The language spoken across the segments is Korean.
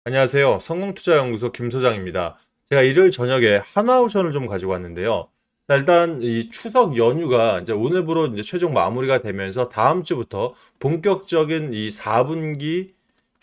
안녕하세요. 성공투자연구소 김 소장입니다. 제가 일요일 저녁에 하나오션을 좀 가지고 왔는데요. 자, 일단 이 추석 연휴가 이제 오늘부로 이제 최종 마무리가 되면서 다음 주부터 본격적인 이 4분기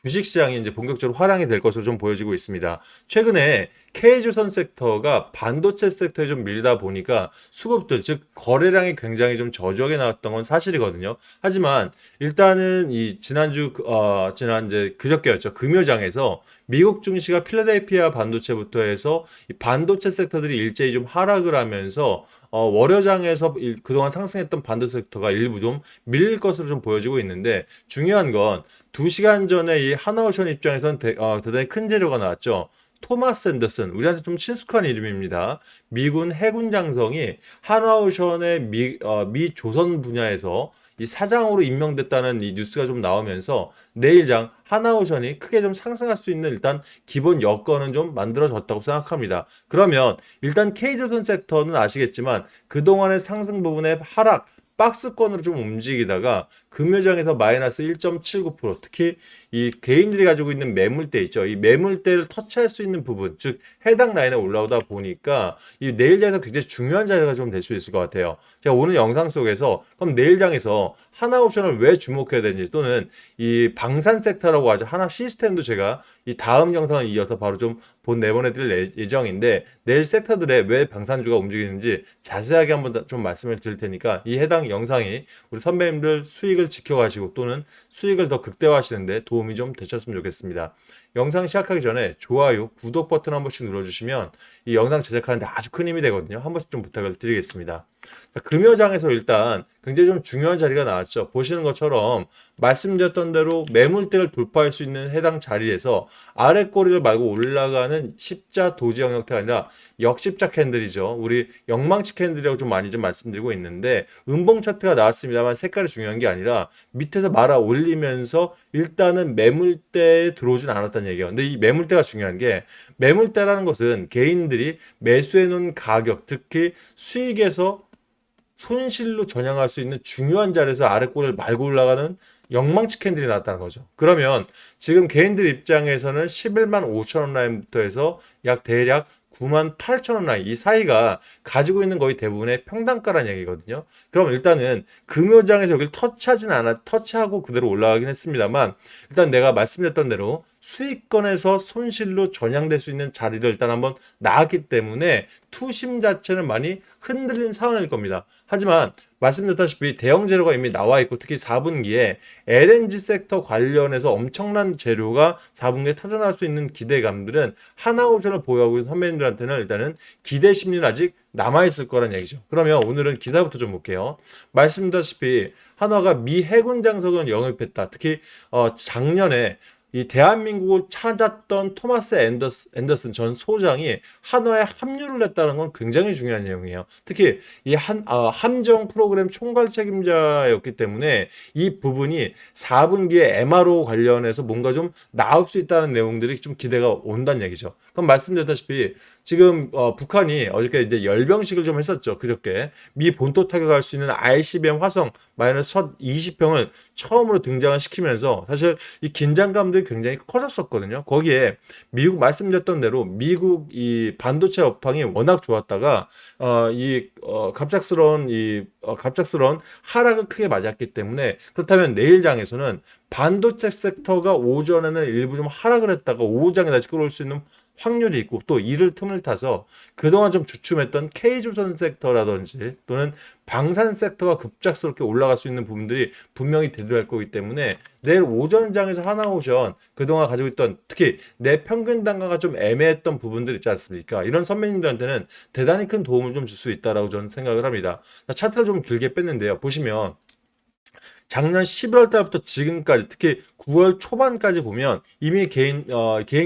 주식시장이 이제 본격적으로 활황이 될 것으로 좀 보여지고 있습니다. 최근에 K조선 섹터가 반도체 섹터에 좀 밀리다 보니까 수급들, 즉 거래량이 굉장히 좀 저조하게 나왔던 건 사실이거든요. 하지만 일단은 이 지난 이제 그저께였죠. 금요장에서 미국 증시가 필라델피아 반도체부터 해서 이 반도체 섹터들이 일제히 좀 하락을 하면서 월요장에서 그동안 상승했던 반도체 섹터가 일부 좀 밀릴 것으로 좀 보여지고 있는데 중요한 건 2시간 전에 이 하나오션 입장에선 대단히 큰 재료가 나왔죠. 토마스 앤더슨, 우리한테 좀 친숙한 이름입니다. 미군 해군 장성이 하나오션의 미 조선 분야에서 이 사장으로 임명됐다는 이 뉴스가 좀 나오면서 내일장 하나오션이 크게 좀 상승할 수 있는 일단 기본 여건은 좀 만들어졌다고 생각합니다. 그러면 일단 K조선 섹터는 아시겠지만 그동안의 상승 부분의 하락 박스권으로 좀 움직이다가 금요장에서 마이너스 1.79%, 특히 이 개인들이 가지고 있는 매물대 있죠. 이 매물대를 터치할 수 있는 부분, 즉 해당 라인에 올라오다 보니까 이 내일장에서 굉장히 중요한 자리가 좀 될 수 있을 것 같아요. 제가 오늘 영상 속에서 그럼 내일장에서 하나옵션을 왜 주목해야 되는지, 또는 이 방산 섹터라고 하죠. 하나 시스템도 제가 이 다음 영상을 이어서 바로 좀 내보내드릴 예정인데, 내일 섹터들의 왜 방산주가 움직이는지 자세하게 한번 좀 말씀을 드릴 테니까 이 해당 영상이 우리 선배님들 수익을 지켜가시고 또는 수익을 더 극대화하시는데 도움이 좀 되셨으면 좋겠습니다. 영상 시작하기 전에 좋아요, 구독 버튼 한 번씩 눌러주시면 이 영상 제작하는데 아주 큰 힘이 되거든요. 한 번씩 좀 부탁을 드리겠습니다. 자, 금요장에서 일단 굉장히 좀 중요한 자리가 나왔죠. 보시는 것처럼 말씀드렸던 대로 매물대를 돌파할 수 있는 해당 자리에서 아래 꼬리를 말고 올라가는 십자 도지형 형태가 아니라 역십자 캔들이죠. 우리 영망치 캔들이라고 좀 많이 좀 말씀드리고 있는데, 음봉 차트가 나왔습니다만 색깔이 중요한 게 아니라 밑에서 말아 올리면서 일단은 매물대에 들어오진 않았다는 얘기예요. 근데 이 매물대가 중요한 게, 매물대라는 것은 개인들이 매수해 놓은 가격, 특히 수익에서 손실로 전향할 수 있는 중요한 자리에서 아래 꼬리를 말고 올라가는 영망치 캔들이 나왔다는 거죠. 그러면 지금 개인들 입장에서는 11만 5천 원 라인부터 해서 약 대략 9만 8천 원 라인, 이 사이가 가지고 있는 거의 대부분의 평단가라는 얘기거든요. 그럼 일단은 금요장에서 여기를 터치하고 그대로 올라가긴 했습니다만, 일단 내가 말씀드렸던 대로 수익권에서 손실로 전향될 수 있는 자리를 일단 한번 나왔기 때문에 투심 자체는 많이 흔들린 상황일 겁니다. 하지만 말씀드렸다시피 대형 재료가 이미 나와 있고, 특히 4분기에 LNG 섹터 관련해서 엄청난 재료가 4분기에 터져나올 수 있는 기대감들은 하나오션을 보유하고 있는 선배님들한테는 일단은 기대 심리는 아직 남아있을 거란 얘기죠. 그러면 오늘은 기사부터 좀 볼게요. 말씀드렸다시피 한화가 미 해군 장성을 영입했다. 특히 작년에 이 대한민국을 찾았던 토마스 앤더슨 전 소장이 한화에 합류를 했다는 건 굉장히 중요한 내용이에요. 특히 이 함정 프로그램 총괄 책임자였기 때문에 이 부분이 4분기에 MRO 관련해서 뭔가 좀 나올 수 있다는 내용들이 좀 기대가 온다는 얘기죠. 그럼 말씀드렸다시피 지금 북한이 어저께 이제 열병식을 좀 했었죠. 그저께 미 본토 타격할 수 있는 ICBM 화성 마이너스 첫 20평을 처음으로 등장을 시키면서 사실 이 긴장감들이 굉장히 커졌었거든요. 거기에 미국 말씀드렸던 대로 미국 이 반도체 업황이 워낙 좋았다가 갑작스러운 하락을 크게 맞았기 때문에, 그렇다면 내일장에서는 반도체 섹터가 오전에는 일부 좀 하락을 했다가 오후장에 다시 끌어올 수 있는 확률이 있고, 또 이를 틈을 타서 그동안 좀 주춤했던 K조선 섹터라든지 또는 방산 섹터가 급작스럽게 올라갈 수 있는 부분들이 분명히 대두할 거기 때문에 내일 오전장에서 하나오션 그동안 가지고 있던, 특히 내 평균 단가가 좀 애매했던 부분들 있지 않습니까? 이런 선배님들한테는 대단히 큰 도움을 좀 줄 수 있다라고 저는 생각을 합니다. 차트를 좀 길게 뺐는데요. 보시면 작년 11월 달부터 지금까지, 특히 9월 초반까지 보면 이미 개인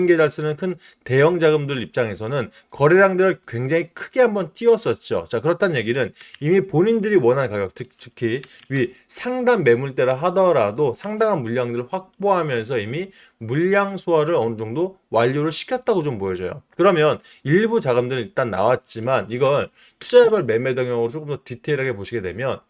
계좌 쓰는 큰 대형 자금들 입장에서는 거래량들을 굉장히 크게 한번 띄웠었죠. 자, 그렇다는 얘기는 이미 본인들이 원하는 가격, 특히 위 상단 매물대라 하더라도 상당한 물량들을 확보하면서 이미 물량 소화를 어느 정도 완료를 시켰다고 좀 보여져요. 그러면 일부 자금들은 일단 나왔지만 이걸 투자별 매매 동향으로 조금 더 디테일하게 보시게 되면,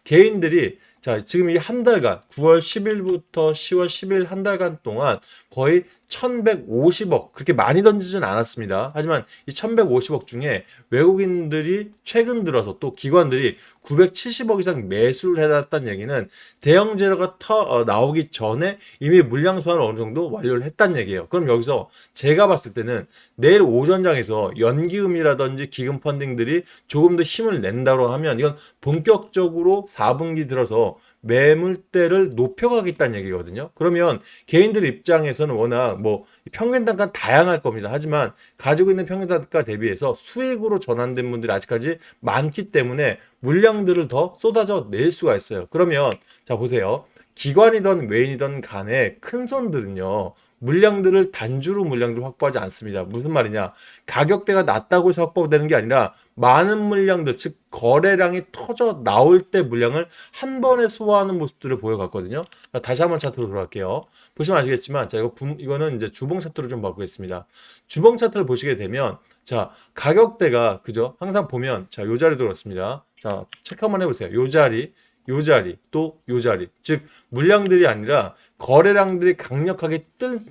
개인들이 지금 이 한 달간 9월 10일부터 10월 10일 한 달간 동안 거의 1150억 그렇게 많이 던지진 않았습니다. 하지만 이 1150억 중에 외국인들이 최근 들어서 또 기관들이 970억 이상 매수를 해놨다는 얘기는 대형 재료가 나오기 전에 이미 물량 소화를 어느 정도 완료를 했다는 얘기예요. 그럼 여기서 제가 봤을 때는 내일 오전장에서 연기금이라든지 기금 펀딩들이 조금 더 힘을 낸다고 하면 이건 본격적으로 4분기 들어서 매물대를 높여가겠다는 얘기거든요. 그러면 개인들 입장에서는 워낙 뭐 평균 단가는 다양할 겁니다. 하지만 가지고 있는 평균 단가 대비해서 수익으로 전환된 분들이 아직까지 많기 때문에 물량들을 더 쏟아져 낼 수가 있어요. 그러면 자 보세요. 기관이든 외인이든 간에 큰 손들은요. 물량들을 단주로 물량들을 확보하지 않습니다. 무슨 말이냐? 가격대가 낮다고 해서 확보되는 게 아니라 많은 물량들, 즉 거래량이 터져 나올 때 물량을 한 번에 소화하는 모습들을 보여갔거든요. 다시 한번 차트로 돌아갈게요. 보시면 아시겠지만, 자 이거는 이제 주봉 차트로 좀 바꾸겠습니다. 주봉 차트를 보시게 되면, 자 가격대가 그죠? 항상 보면 자요 자리도 그렇습니다. 자 체크 한번 해보세요. 요 자리. 요 자리 또 요 자리 즉 물량들이 아니라 거래량들이 강력하게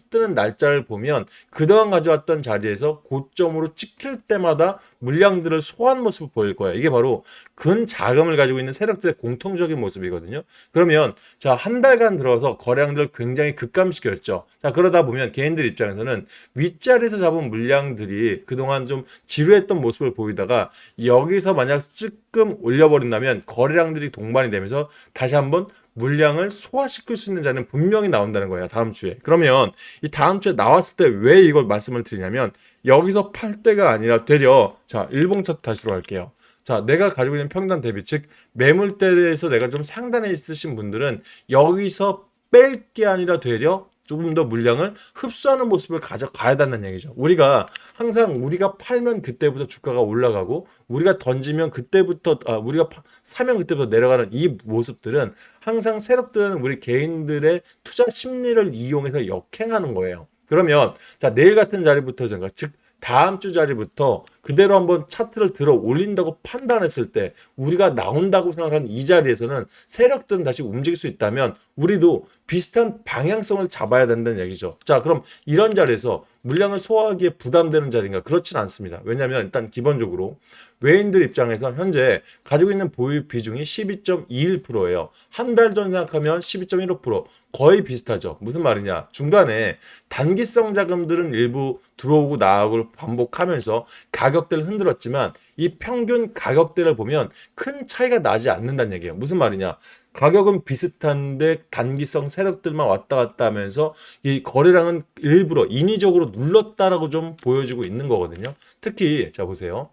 뜨는 날짜를 보면 그동안 가져왔던 자리에서 고점으로 찍힐 때마다 물량들을 소화한 모습을 보일 거예요. 이게 바로 근자금을 가지고 있는 세력들의 공통적인 모습이거든요. 그러면 자 한 달간 들어서 거래량들을 굉장히 급감시켰죠. 자 그러다 보면 개인들 입장에서는 윗자리에서 잡은 물량들이 그동안 좀 지루했던 모습을 보이다가 여기서 만약 찔끔 올려버린다면 거래량들이 동반이 되면서 다시 한번 물량을 소화시킬 수 있는 자리는 분명히 나온다는 거예요. 다음 주에. 그러면 이 다음 주에 나왔을 때 왜 이걸 말씀을 드리냐면 여기서 팔 때가 아니라 되려 자 일봉 차트 다시 들어갈게요. 자 내가 가지고 있는 평단 대비 즉 매물대에서 내가 좀 상단에 있으신 분들은 여기서 뺄 게 아니라 되려 조금 더 물량을 흡수하는 모습을 가져가야 된다는 얘기죠. 우리가 항상 우리가 팔면 그때부터 주가가 올라가고 우리가 던지면 그때부터 우리가 사면 그때부터 내려가는 이 모습들은 항상 세력들은 우리 개인들의 투자 심리를 이용해서 역행하는 거예요. 그러면 자 내일 같은 자리부터 즉 다음 주 자리부터 그대로 한번 차트를 들어 올린다고 판단했을 때 우리가 나온다고 생각하는 이 자리에서는 세력들은 다시 움직일 수 있다면 우리도 비슷한 방향성을 잡아야 된다는 얘기죠. 자 그럼 이런 자리에서 물량을 소화하기에 부담되는 자리인가? 그렇진 않습니다. 왜냐하면 일단 기본적으로 외인들 입장에서 현재 가지고 있는 보유 비중이 12.21%예요. 한 달 전 생각하면 12.15% 거의 비슷하죠. 무슨 말이냐? 중간에 단기성 자금들은 일부 들어오고 나오고 반복하면서 가격대를 흔들었지만 이 평균 가격대를 보면 큰 차이가 나지 않는다는 얘기예요. 무슨 말이냐? 가격은 비슷한데 단기성 세력들만 왔다 갔다 하면서 이 거래량은 일부러 인위적으로 눌렀다라고 좀 보여지고 있는 거거든요. 특히 자 보세요.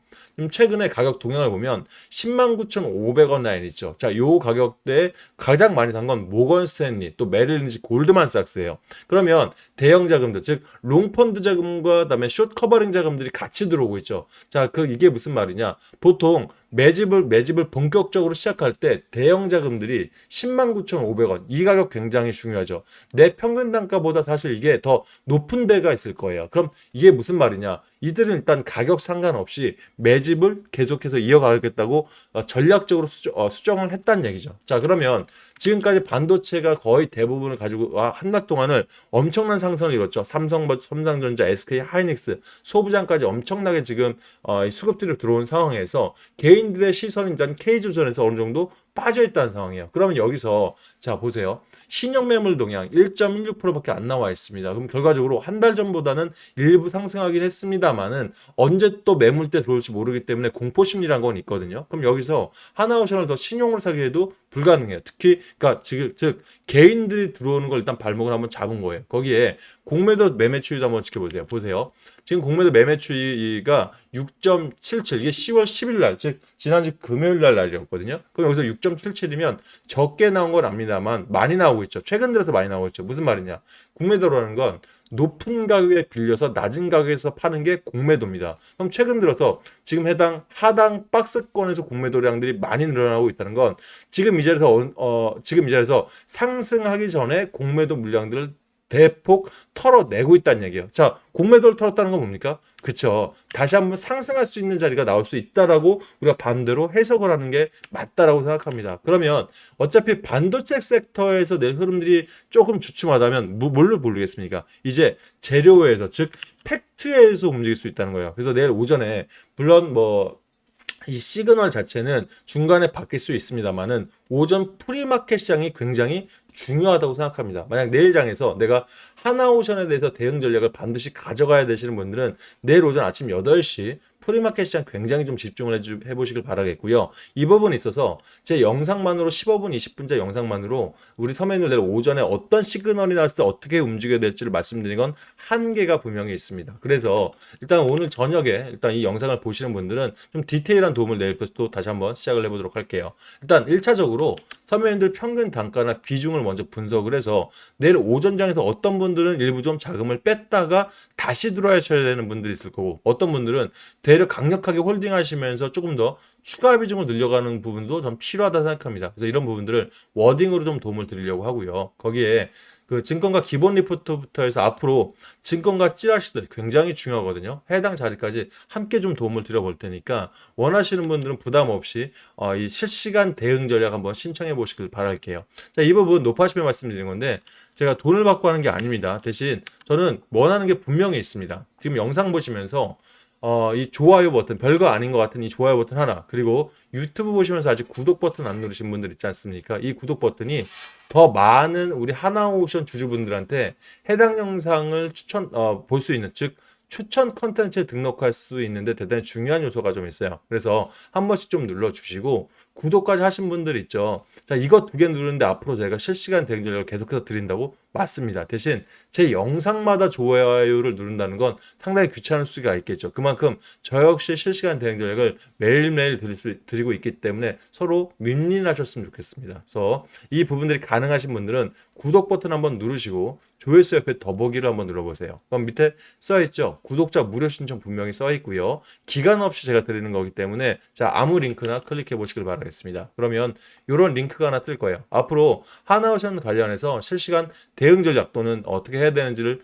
최근에 가격 동향을 보면 109,500원 라인 있죠. 자, 요 가격대에 가장 많이 산 건 모건 스탠리, 또 메릴 린치, 골드만삭스예요. 그러면 대형 자금들, 즉 롱펀드 자금과 그다음에 숏 커버링 자금들이 같이 들어오고 있죠. 자, 이게 무슨 말이냐? 보통 매집을 본격적으로 시작할 때 대형 자금들이 109,500원 이 가격 굉장히 중요하죠. 내 평균 단가보다 사실 이게 더 높은 데가 있을 거예요. 그럼 이게 무슨 말이냐? 이들은 일단 가격 상관없이 매집을 계속해서 이어가겠다고 전략적으로 수정을 했다는 얘기죠. 자 그러면 지금까지 반도체가 거의 대부분을 가지고 한 달 동안을 엄청난 상승을 이뤘죠. 삼성전자, SK 하이닉스, 소부장까지 엄청나게 지금 수급들이 들어온 상황에서 개인들의 시선이 일단 K조선에서 어느 정도 빠져있다는 상황이에요. 그러면 여기서 자 보세요. 신용매물 동향 1.16%밖에 안 나와 있습니다. 그럼 결과적으로 한 달 전보다는 일부 상승하긴 했습니다만은 언제 또 매물대 들어올지 모르기 때문에 공포심리라는 건 있거든요. 그럼 여기서 하나오션을 더 신용을 사기에도 불가능해요. 특히 그러니까 즉 개인들이 들어오는 걸 일단 발목을 한번 잡은 거예요. 거기에 공매도 매매 추이도 한번 지켜보세요. 보세요. 지금 공매도 매매 추이가 6.77 이게 10월 10일 날 즉 지난주 금요일 날이었거든요. 그럼 여기서 6.77이면 적게 나온 건 압니다만 많이 나오고 있죠. 최근 들어서 많이 나오고 있죠. 무슨 말이냐? 공매도라는 건 높은 가격에 빌려서 낮은 가격에서 파는 게 공매도입니다. 그럼 최근 들어서 지금 해당 하당 박스권에서 공매도량들이 많이 늘어나고 있다는 건 지금 이 자리에서 상승하기 전에 공매도 물량들을 대폭 털어내고 있다는 얘기예요. 자, 공매도를 털었다는 건 뭡니까? 그쵸. 다시 한번 상승할 수 있는 자리가 나올 수 있다라고 우리가 반대로 해석을 하는 게 맞다라고 생각합니다. 그러면 어차피 반도체 섹터에서 내 흐름들이 조금 주춤하다면 뭘로 모르겠습니까? 이제 재료에서, 즉 팩트에서 움직일 수 있다는 거예요. 그래서 내일 오전에 물론 이 시그널 자체는 중간에 바뀔 수 있습니다만은 오전 프리마켓 시장이 굉장히 중요하다고 생각합니다. 만약 내일 장에서 내가 하나오션에 대해서 대응 전략을 반드시 가져가야 되시는 분들은 내일 오전 아침 8시 프리마켓 시장 굉장히 좀 집중을 해보시길 바라겠고요. 이 부분에 있어서 제 영상만으로 15분, 20분째 영상만으로 우리 서면을 내일 오전에 어떤 시그널이 나왔을 때 어떻게 움직여야 될지를 말씀드린 건 한계가 분명히 있습니다. 그래서 일단 오늘 저녁에 일단 이 영상을 보시는 분들은 좀 디테일한 도움을 내일 또 다시 한번 시작을 해보도록 할게요. 일단 1차적으로 서면들 평균 단가나 비중을 먼저 분석을 해서 내일 오전장에서 어떤 분들은 일부 좀 자금을 뺐다가 다시 들어와셔야 되는 분들이 있을 거고 어떤 분들은 대략 강력하게 홀딩하시면서 조금 더 추가 비중을 늘려가는 부분도 좀 필요하다 생각합니다. 그래서 이런 부분들을 워딩으로 좀 도움을 드리려고 하고요. 거기에 그 증권가 기본 리포트부터 해서 앞으로 증권가 찌라시들 굉장히 중요하거든요. 해당 자리까지 함께 좀 도움을 드려볼 테니까 원하시는 분들은 부담 없이 이 실시간 대응 전략 한번 신청해 보시길 바랄게요. 자, 이 부분 높아시면 말씀드리는 건데 제가 돈을 받고 하는 게 아닙니다. 대신 저는 원하는 게 분명히 있습니다. 지금 영상 보시면서 이 좋아요 버튼, 별거 아닌 것 같은 이 좋아요 버튼 하나, 그리고 유튜브 보시면서 아직 구독 버튼 안 누르신 분들 있지 않습니까? 이 구독 버튼이 더 많은 우리 하나오션 주주분들한테 해당 영상을 볼 수 있는, 즉, 추천 컨텐츠에 등록할 수 있는데 대단히 중요한 요소가 좀 있어요. 그래서 한 번씩 좀 눌러주시고, 구독까지 하신 분들 있죠. 자, 이거 두 개 누르는데 앞으로 저희가 실시간 대응 전략을 계속해서 드린다고? 맞습니다. 대신 제 영상마다 좋아요를 누른다는 건 상당히 귀찮을 수가 있겠죠. 그만큼 저 역시 실시간 대응 전략을 매일매일 드리고 있기 때문에 서로 윈윈하셨으면 좋겠습니다. 그래서 이 부분들이 가능하신 분들은 구독 버튼 한번 누르시고 조회수 옆에 더보기를 한번 눌러보세요. 그럼 밑에 써있죠. 구독자 무료 신청 분명히 써있고요. 기간 없이 제가 드리는 거기 때문에 자, 아무 링크나 클릭해 보시길 바라겠습니다. 그러면 이런 링크가 하나 뜰 거예요. 앞으로 하나오션 관련해서 실시간 대응 전략 또는 어떻게 해야 되는지를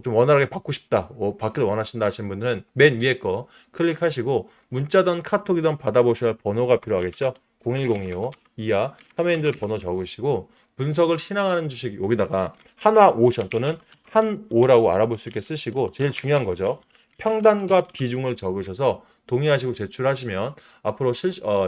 좀 원활하게 받고 싶다, 받기를 원하신다 하시는 분들은 맨 위에 거 클릭하시고 문자든 카톡이든 받아보셔야 할 번호가 필요하겠죠. 01025 이하 화면들 번호 적으시고 분석을 신앙하는 주식 여기다가 하나오션 또는 한오라고 알아볼 수 있게 쓰시고 제일 중요한 거죠. 평단과 비중을 적으셔서 동의하시고 제출하시면 앞으로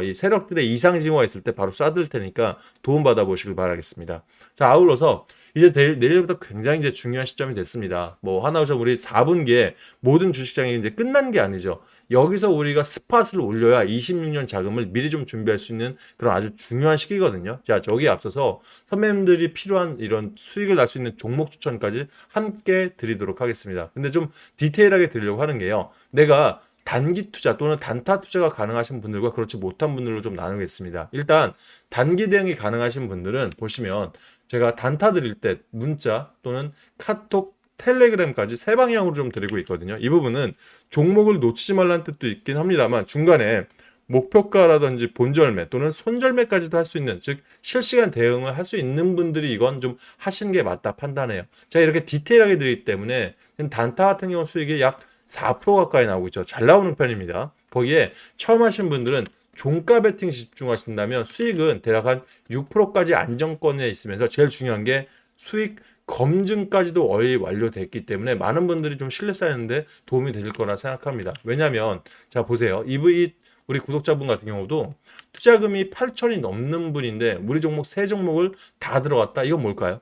이 세력들의 이상 징후가 있을 때 바로 쏴들 테니까 도움 받아보시길 바라겠습니다. 자, 아울러서 이제 내일부터 굉장히 이제 중요한 시점이 됐습니다. 하나오션 우리 4분기에 모든 주식장이 이제 끝난 게 아니죠. 여기서 우리가 스팟을 올려야 26년 자금을 미리 좀 준비할 수 있는 그런 아주 중요한 시기거든요. 자, 저기에 앞서서 선배님들이 필요한 이런 수익을 날 수 있는 종목 추천까지 함께 드리도록 하겠습니다. 근데 좀 디테일하게 드리려고 하는 게요. 내가 단기 투자 또는 단타 투자가 가능하신 분들과 그렇지 못한 분들로 좀 나누겠습니다. 일단 단기 대응이 가능하신 분들은 보시면 제가 단타 드릴 때 문자 또는 카톡, 텔레그램까지 세 방향으로 좀 드리고 있거든요. 이 부분은 종목을 놓치지 말라는 뜻도 있긴 합니다만 중간에 목표가라든지 본절매 또는 손절매까지도 할 수 있는, 즉 실시간 대응을 할 수 있는 분들이 이건 좀 하시는 게 맞다 판단해요. 제가 이렇게 디테일하게 드리기 때문에 단타 같은 경우 수익이 약 4% 가까이 나오고 있죠. 잘 나오는 편입니다. 거기에 처음 하신 분들은 종가 베팅 집중하신다면 수익은 대략 한 6%까지 안정권에 있으면서 제일 중요한 게 수익 검증까지도 거의 완료됐기 때문에 많은 분들이 좀 신뢰 쌓이는데 도움이 되실 거라 생각합니다. 왜냐하면 자 보세요. 우리 구독자분 같은 경우도 투자금이 8천이 넘는 분인데 우리 종목 3종목을 다 들어갔다. 이건 뭘까요?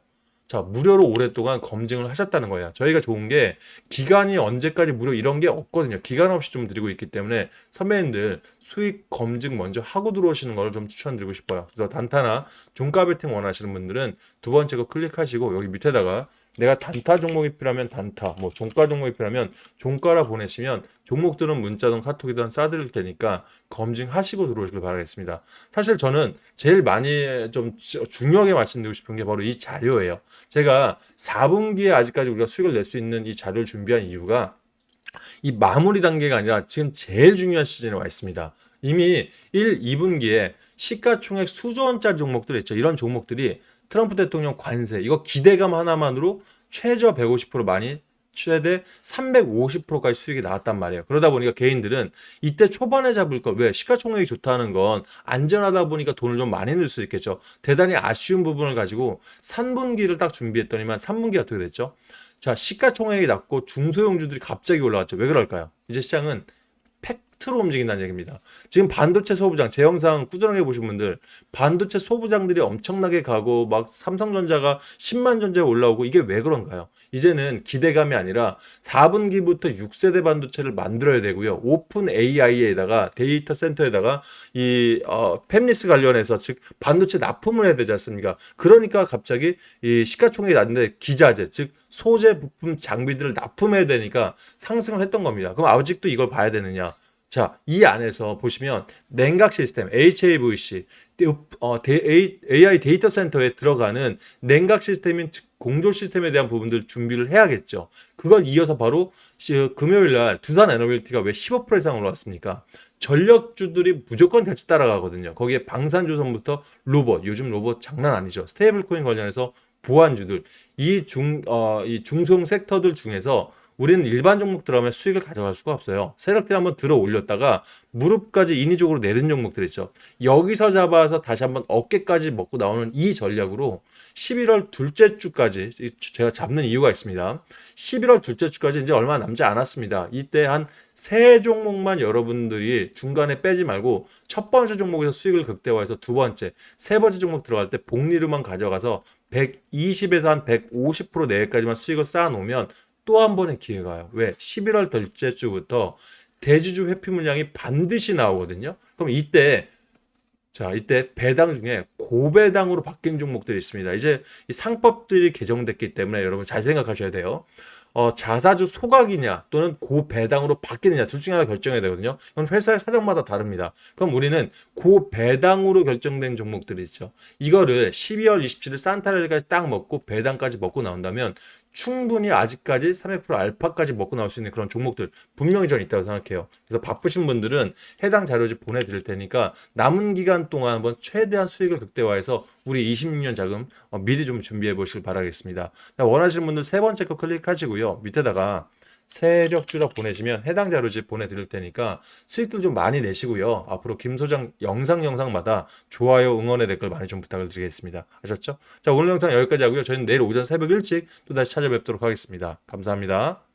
자, 무료로 오랫동안 검증을 하셨다는 거예요. 저희가 좋은 게 기간이 언제까지 무료 이런 게 없거든요. 기간 없이 좀 드리고 있기 때문에 선배님들 수익 검증 먼저 하고 들어오시는 걸 좀 추천드리고 싶어요. 그래서 단타나 종가 베팅 원하시는 분들은 두 번째 거 클릭하시고 여기 밑에다가 내가 단타 종목이 필요하면 단타, 종가 종목이 필요하면 종가라 보내시면 종목들은 문자든 카톡이든 싸드릴 테니까 검증하시고 들어오시길 바라겠습니다. 사실 저는 제일 많이 좀 중요하게 말씀드리고 싶은 게 바로 이 자료예요. 제가 4분기에 아직까지 우리가 수익을 낼 수 있는 이 자료를 준비한 이유가 이 마무리 단계가 아니라 지금 제일 중요한 시즌에 와 있습니다. 이미 1, 2분기에 시가총액 수조 원짜리 종목들 있죠. 이런 종목들이 트럼프 대통령 관세, 이거 기대감 하나만으로 최저 150% 많이 최대 350%까지 수익이 나왔단 말이에요. 그러다 보니까 개인들은 이때 초반에 잡을 거, 왜? 시가총액이 좋다는 건 안전하다 보니까 돈을 좀 많이 넣을 수 있겠죠. 대단히 아쉬운 부분을 가지고 3분기를 딱 준비했더니만 3분기 어떻게 됐죠? 자, 시가총액이 낮고 중소형주들이 갑자기 올라갔죠. 왜 그럴까요? 이제 시장은 팩트로 움직인다는 얘기입니다. 지금 반도체 소부장, 제 영상 꾸준하게 보신 분들, 반도체 소부장들이 엄청나게 가고, 막 삼성전자가 10만 전자에 올라오고, 이게 왜 그런가요? 이제는 기대감이 아니라 4분기부터 6세대 반도체를 만들어야 되고요. 오픈 AI에다가, 데이터 센터에다가, 팹리스 관련해서, 즉, 반도체 납품을 해야 되지 않습니까? 그러니까 갑자기 이 시가총액이 낮은데 기자재, 즉, 소재 부품 장비들을 납품해야 되니까 상승을 했던 겁니다. 그럼 아직도 이걸 봐야 되느냐? 자, 이 안에서 보시면 냉각 시스템, HAVC, AI 데이터 센터에 들어가는 냉각 시스템인 공조 시스템에 대한 부분들 준비를 해야겠죠. 그걸 이어서 바로 금요일 날 두산 에너빌티가 왜 15% 이상 올라왔습니까? 전력주들이 무조건 같이 따라가거든요. 거기에 방산조선부터 로봇, 요즘 로봇 장난 아니죠. 스테이블 코인 관련해서 보안주들, 이 중소형 섹터들 중에서 우리는 일반 종목 들어가면 수익을 가져갈 수가 없어요. 세력들 한번 들어 올렸다가 무릎까지 인위적으로 내린 종목들 있죠. 여기서 잡아서 다시 한번 어깨까지 먹고 나오는 이 전략으로 11월 둘째 주까지 제가 잡는 이유가 있습니다. 11월 둘째 주까지 이제 얼마 남지 않았습니다. 이때 한 세 종목만 여러분들이 중간에 빼지 말고 첫 번째 종목에서 수익을 극대화해서 두 번째, 세 번째 종목 들어갈 때 복리로만 가져가서 120에서 한 150% 내외까지만 수익을 쌓아놓으면 또 한 번의 기회가 와요. 왜? 11월 둘째 주부터 대주주 회피 물량이 반드시 나오거든요. 그럼 이때 배당 중에 고배당으로 바뀐 종목들이 있습니다. 이제 이 상법들이 개정됐기 때문에 여러분 잘 생각하셔야 돼요. 자사주 소각이냐 또는 고배당으로 바뀌느냐 둘 중에 하나 결정해야 되거든요. 그건 회사의 사정마다 다릅니다. 그럼 우리는 고배당으로 결정된 종목들이 있죠. 이거를 12월 27일 산타렐까지 딱 먹고 배당까지 먹고 나온다면 충분히 아직까지 300% 알파까지 먹고 나올 수 있는 그런 종목들 분명히 저는 있다고 생각해요. 그래서 바쁘신 분들은 해당 자료집 보내드릴 테니까 남은 기간 동안 한번 최대한 수익을 극대화해서 우리 26년 자금 미리 좀 준비해 보시길 바라겠습니다. 원하시는 분들 세 번째 거 클릭하시고요. 밑에다가 세력주라 보내시면 해당 자료집 보내드릴 테니까 수익들 좀 많이 내시고요. 앞으로 김 소장 영상마다 좋아요, 응원의 댓글 많이 좀 부탁을 드리겠습니다. 아셨죠? 자, 오늘 영상 여기까지 하고요. 저희는 내일 오전 새벽 일찍 또 다시 찾아뵙도록 하겠습니다. 감사합니다.